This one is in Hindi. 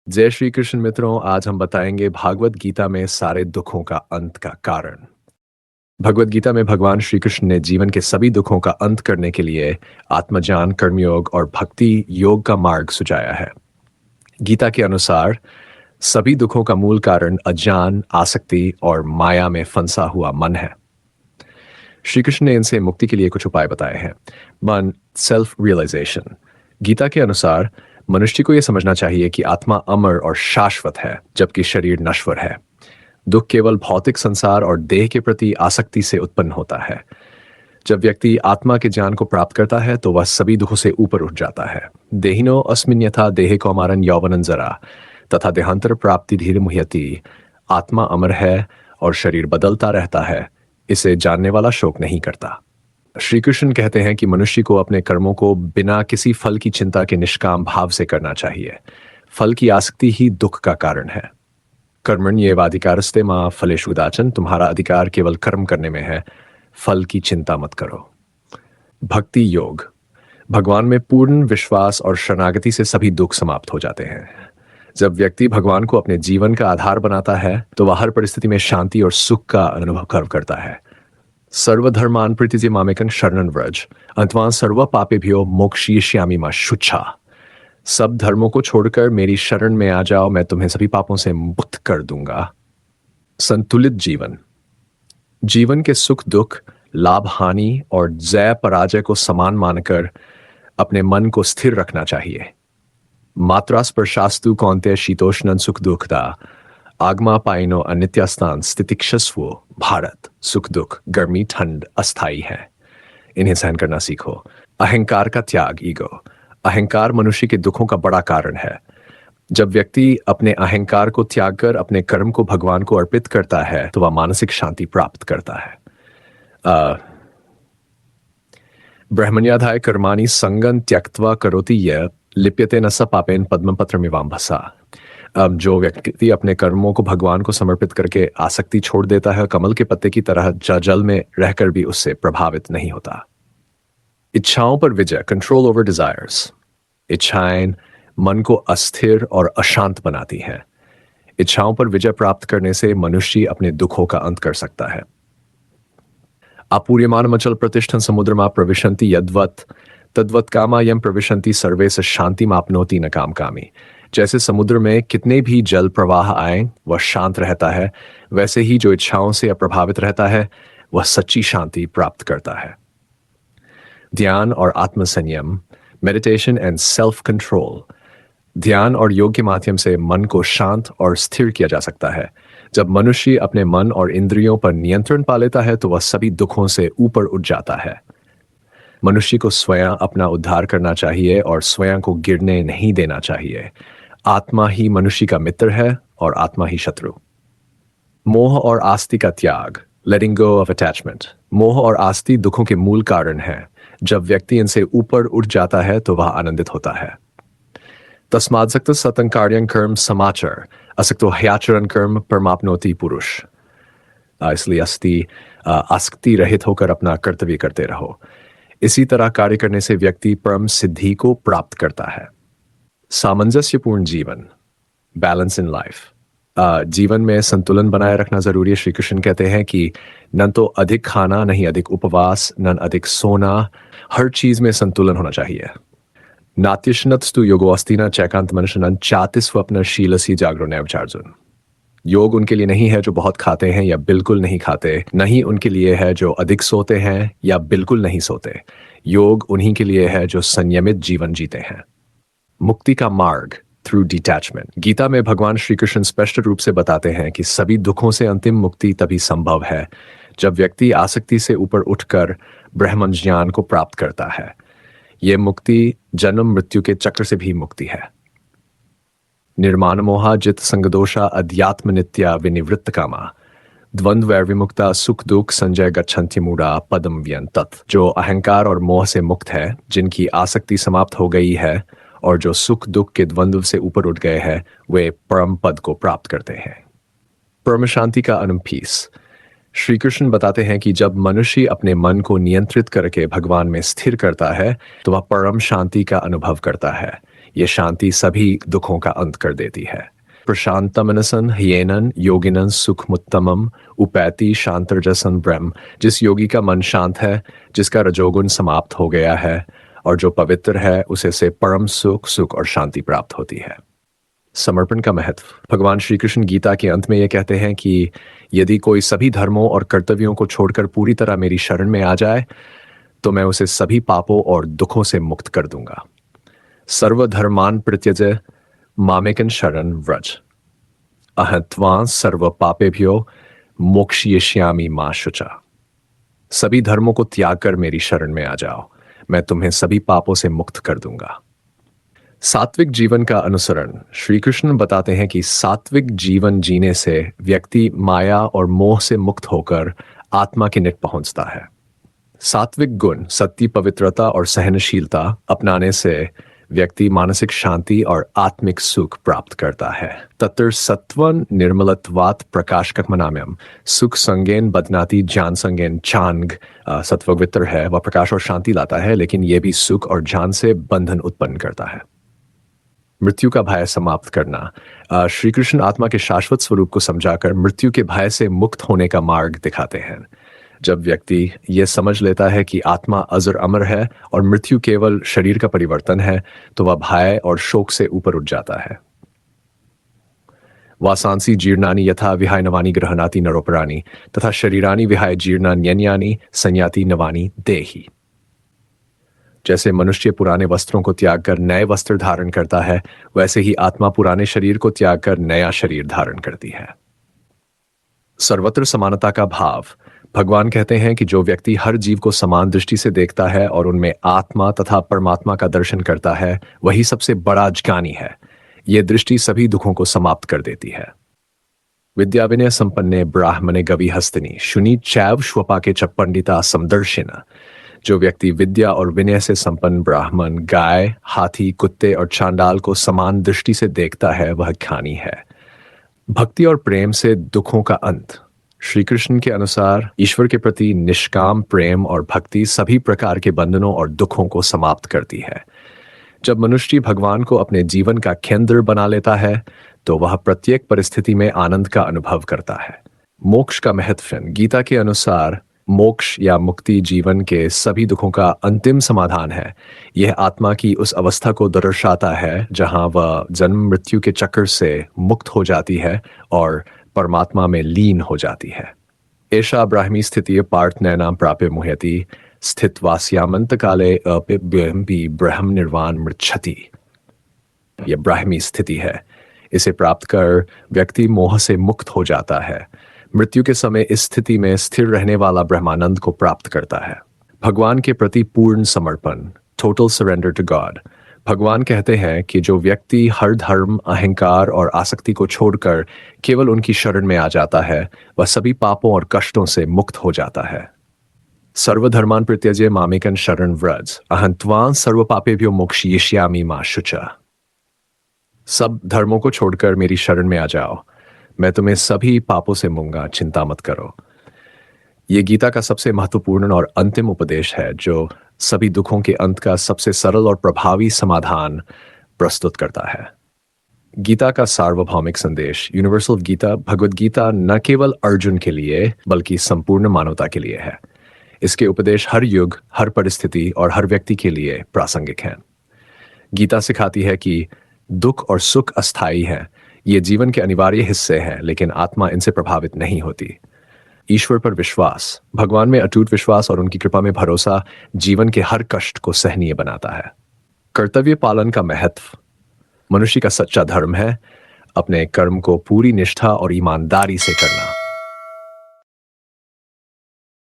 जय श्री कृष्ण मित्रों। आज हम बताएंगे भागवत गीता में सारे दुखों का अंत का कारण। भगवत गीता में भगवान श्री कृष्ण ने जीवन के सभी दुखों का अंत करने के लिए आत्मज्ञान, कर्मयोग और भक्ति योग का मार्ग सुझाया है। गीता के अनुसार सभी दुखों का मूल कारण अज्ञान, आसक्ति और माया में फंसा हुआ मन है। श्री कृष्ण ने इनसे मुक्ति के लिए कुछ उपाय बताए हैं। मन, सेल्फ रियलाइजेशन। गीता के अनुसार मनुष्य को यह समझना चाहिए कि आत्मा अमर और शाश्वत है, जबकि शरीर नश्वर है। दुख केवल भौतिक संसार और देह के प्रति आसक्ति से उत्पन्न होता है। जब व्यक्ति आत्मा के ज्ञान को प्राप्त करता है तो वह सभी दुखों से ऊपर उठ जाता है। देहिनो अस्मिन् यथा देहे कौमारं यौवनं जरा तथा देहांतर प्राप्ति धीरे मुह्यति। आत्मा अमर है और शरीर बदलता रहता है, इसे जानने वाला शोक नहीं करता। श्री कृष्ण कहते हैं कि मनुष्य को अपने कर्मों को बिना किसी फल की चिंता के निष्काम भाव से करना चाहिए। फल की आसक्ति ही दुख का कारण है। कर्मण्येवाधिकारस्ते मा फलेषु कदाचन। तुम्हारा अधिकार केवल कर्म करने में है, फल की चिंता मत करो। भक्ति योग। भगवान में पूर्ण विश्वास और शरणागति से सभी दुख समाप्त हो जाते हैं। जब व्यक्ति भगवान को अपने जीवन का आधार बनाता है तो वह हर परिस्थिति में शांति और सुख का अनुभव करता है। सर्वधर्मान परित्यज्य मामेकं शरणं व्रज अथवा सर्व पापेभ्यो मोक्षयिष्यामि मा शुचा। सब धर्मों को छोड़कर मेरी शरण में आ जाओ, मैं तुम्हें सभी पापों से मुक्त कर दूंगा। संतुलित जीवन। जीवन के सुख दुख, लाभ हानि और जय पराजय को समान मानकर अपने मन को स्थिर रखना चाहिए। मात्रा स्पर्शास्तु कौन्तेय शीतोष्णं सुख दुखदा आगमा पाइनो अनित्यास्तान स्थितिक्षस्वो। भारत, सुख दुख, गर्मी ठंड अस्थाई है, इन्हें सहन करना सीखो। अहंकार का त्याग, ईगो। अहंकार मनुष्य के दुखों का बड़ा कारण है। जब व्यक्ति अपने अहंकार को त्याग कर अपने कर्म को भगवान को अर्पित करता है तो वह मानसिक शांति प्राप्त करता है। ब्रह्मण्याधाय कर्माणि संगं त्यक्त्वा करोति यः लिप्यते न स पापेन पद्मपत्रमिवाम्भसा। जो व्यक्ति अपने कर्मों को भगवान को समर्पित करके आसक्ति छोड़ देता है, कमल के पत्ते की तरह जल में रहकर भी उससे प्रभावित नहीं होता। इच्छाओं पर विजय, कंट्रोल ओवर डिजायर्स। इच्छाएं मन को अस्थिर और अशांत बनाती हैं। इच्छाओं पर विजय प्राप्त करने से मनुष्य अपने दुखों का अंत कर सकता है। आपूर्यमानमचल प्रतिष्ठन समुद्रमा प्रविशन्ति यद्वत् तद्वत् कामा यम प्रविशन्ति सर्वे स शांतिमाप्नोति न कामकामी। जैसे समुद्र में कितने भी जल प्रवाह आए वह शांत रहता है, वैसे ही जो इच्छाओं से अप्रभावित रहता है वह सच्ची शांति प्राप्त करता है। ध्यान और आत्मसंयम, मेडिटेशन एंड सेल्फ कंट्रोल। ध्यान और योग के माध्यम से मन को शांत और स्थिर किया जा सकता है। जब मनुष्य अपने मन और इंद्रियों पर नियंत्रण पा लेता है तो वह सभी दुखों से ऊपर उठ जाता है। मनुष्य को स्वयं अपना उद्धार करना चाहिए और स्वयं को गिरने नहीं देना चाहिए। आत्मा ही मनुष्य का मित्र है और आत्मा ही शत्रु। मोह और आस्ति का त्याग, लेटिंग गो ऑफ अटैचमेंट। मोह और आस्ति दुखों के मूल कारण है। जब व्यक्ति इनसे ऊपर उठ जाता है तो वह आनंदित होता है। तस्मात् सतं कार्यं कर्म समाचर असक्तो ह्याचरण कर्म परमाप्नोति पुरुष। इसलिए आसक्ति रहित होकर अपना कर्तव्य करते रहो। इसी तरह कार्य करने से व्यक्ति परम सिद्धि को प्राप्त करता है। सामंजस्यपूर्ण जीवन, बैलेंस इन लाइफ। जीवन में संतुलन बनाए रखना जरूरी है। श्री कृष्ण कहते हैं कि न तो अधिक खाना, नहीं अधिक उपवास, न अधिक सोना, हर चीज में संतुलन होना चाहिए। नात्यश्नतस्तु योगो अस्ति न चैकांत मनुष्यन चाति स्वप्न शीलसी जागरो नैवचार्जुन। योग उनके लिए नहीं है जो बहुत खाते हैं या बिल्कुल नहीं खाते, नहीं उनके लिए है जो अधिक सोते हैं या बिल्कुल नहीं सोते। योग उन्हीं के लिए है जो संयमित जीवन जीते हैं। मुक्ति का मार्ग थ्रू डिटैचमेंट। गीता में भगवान श्री कृष्ण स्पष्ट रूप से बताते हैं कि सभी दुखों से अंतिम मुक्ति तभी संभव है जब व्यक्ति आसक्ति से ऊपर उठकर ब्रह्म ज्ञान को प्राप्त करता है। यह मुक्ति जन्म मृत्यु के चक्र से भी मुक्ति है। निर्माण मोहा जित संगदोषा अध्यात्म नित्या विनिवृत्त कामा द्वंद्व विमुक्ता सुख दुख संजय गच्छन्ति मूढ़ा पदम व्यंतत। जो अहंकार और मोह से मुक्त है, जिनकी आसक्ति समाप्त हो गई है और जो सुख दुख के द्वंद्व से ऊपर उठ गए हैं, वे परम पद को प्राप्त करते हैं। परम शांति का अनुपीस। श्री कृष्ण बताते हैं कि जब मनुष्य अपने मन को नियंत्रित करके भगवान में स्थिर करता है तो वह परम शांति का अनुभव करता है। ये शांति सभी दुखों का अंत कर देती है। प्रशांतमनसन ह्येनन योगिनन सुखमुत्तमम उपैति शांतरजसन ब्रह्म। जिस योगी का मन शांत है, जिसका रजोगुण समाप्त हो गया है और जो पवित्र है, उसे से परम सुख और शांति प्राप्त होती है। समर्पण का महत्व। भगवान श्री कृष्ण गीता के अंत में ये कहते हैं कि यदि कोई सभी धर्मों और कर्तव्यों को छोड़कर पूरी तरह मेरी शरण में आ जाए तो मैं उसे सभी पापों और दुखों से मुक्त कर दूंगा। सर्वधर्मान परित्यज्य मामेकं शरण व्रज अहं त्वां सर्व पापेभ्यो मोक्षयिष्यामि मा शुचा। सभी धर्मों को त्याग कर मेरी शरण में आ जाओ, मैं तुम्हें सभी पापों से मुक्त कर दूंगा। सात्विक जीवन का अनुसरण। श्री कृष्ण बताते हैं कि सात्विक जीवन जीने से व्यक्ति माया और मोह से मुक्त होकर आत्मा के निकट पहुंचता है। सात्विक गुण सत्य, पवित्रता और सहनशीलता अपनाने से व्यक्ति मानसिक शांति और आत्मिक सुख प्राप्त करता है। तत्र सत्वन निर्मलत्वात् प्रकाशकमनाम्यम। सुख संगेन बदनाती ज्ञान संगेन चांग। सत्ववित्र है, वह प्रकाश और शांति लाता है, लेकिन यह भी सुख और ज्ञान से बंधन उत्पन्न करता है। मृत्यु का भय समाप्त करना। श्री कृष्ण आत्मा के शाश्वत स्वरूप को समझाकर मृत्यु के भय से मुक्त होने का मार्ग दिखाते हैं। जब व्यक्ति यह समझ लेता है कि आत्मा अजर अमर है और मृत्यु केवल शरीर का परिवर्तन है, तो वह भय और शोक से ऊपर उठ जाता है। वासांसी जीर्णानि यथा विहाय नवानि गृह्णाति नरोपराणि तथा शरीरानि विहाय जीर्णान्यन्यानि संयाति नवानि देहि। जैसे मनुष्य पुराने वस्त्रों को त्याग कर नए वस्त्र धारण करता है, वैसे ही आत्मा पुराने शरीर को त्याग कर नया शरीर धारण करती है। सर्वत्र समानता का भाव। भगवान कहते हैं कि जो व्यक्ति हर जीव को समान दृष्टि से देखता है और उनमें आत्मा तथा परमात्मा का दर्शन करता है, वही सबसे बड़ा ज्ञानी है। यह दृष्टि सभी दुखों को समाप्त कर देती है। विद्या विनय संपन्ने ब्राह्मणे गवि हस्तिनी शुनि चैव श्वपाके च पंडिता समदर्शिना। जो व्यक्ति विद्या और विनय से संपन्न ब्राह्मण, गाय, हाथी, कुत्ते और चांडाल को समान दृष्टि से देखता है, वह ज्ञानी है। भक्ति और प्रेम से दुखों का अंत। श्री कृष्ण के अनुसार ईश्वर के प्रति निष्काम प्रेम और भक्ति सभी प्रकार के बंधनों और दुखों को समाप्त करती है। जब मनुष्य भगवान को अपने जीवन का केंद्र बना लेता है तो वह प्रत्येक परिस्थिति में आनंद का अनुभव करता है। मोक्ष का महत्व। गीता के अनुसार मोक्ष या मुक्ति जीवन के सभी दुखों का अंतिम समाधान है। यह आत्मा की उस अवस्था को दर्शाता है जहां वह जन्म मृत्यु के चक्र से मुक्त हो जाती है और परमात्मा में लीन हो जाती है। एषा ब्राह्मी स्थिति पार्थ नैनाम प्राप्य मुह्यति स्थितवास्यामंत काले अपिब्यंबी ब्रह्म निर्वाण मृच्छति। यह ब्राह्मी स्थिति है। इसे प्राप्त कर व्यक्ति मोह से मुक्त हो जाता है। मृत्यु के समय इस स्थिति में स्थिर रहने वाला ब्रह्मानंद को प्राप्त करता है। भगवान के प्रति पूर्ण समर्पण, टोटल सरेंडर टू गॉड। भगवान कहते हैं कि जो व्यक्ति हर धर्म, अहंकार और आसक्ति को छोड़कर केवल उनकी शरण में आ जाता है, वह सभी पापों और कष्टों से मुक्त हो जाता है। सर्वधर्मान परित्यज्य मामेकं शरण व्रज अहं त्वां सर्व पापेभ्यो मोक्षयिष्यामि मा शुचा। सब धर्मों को छोड़कर मेरी शरण में आ जाओ, मैं तुम्हें सभी पापों से मुंगा, चिंता मत करो। ये गीता का सबसे महत्वपूर्ण और अंतिम उपदेश है जो सभी दुखों के अंत का सबसे सरल और प्रभावी समाधान प्रस्तुत करता है। गीता का सार्वभौमिक संदेश, यूनिवर्सल गीता, भगवद गीता न केवल अर्जुन के लिए बल्कि संपूर्ण मानवता के लिए है। इसके उपदेश हर युग, हर परिस्थिति और हर व्यक्ति के लिए प्रासंगिक हैं। गीता सिखाती है कि दुख और सुख अस्थायी हैं। ये जीवन के अनिवार्य हिस्से हैं, लेकिन आत्मा इनसे प्रभावित नहीं होती। ईश्वर पर विश्वास, भगवान में अटूट विश्वास और उनकी कृपा में भरोसा जीवन के हर कष्ट को सहनीय बनाता है। कर्तव्य पालन का महत्व। मनुष्य का सच्चा धर्म है अपने कर्म को पूरी निष्ठा और ईमानदारी से करना।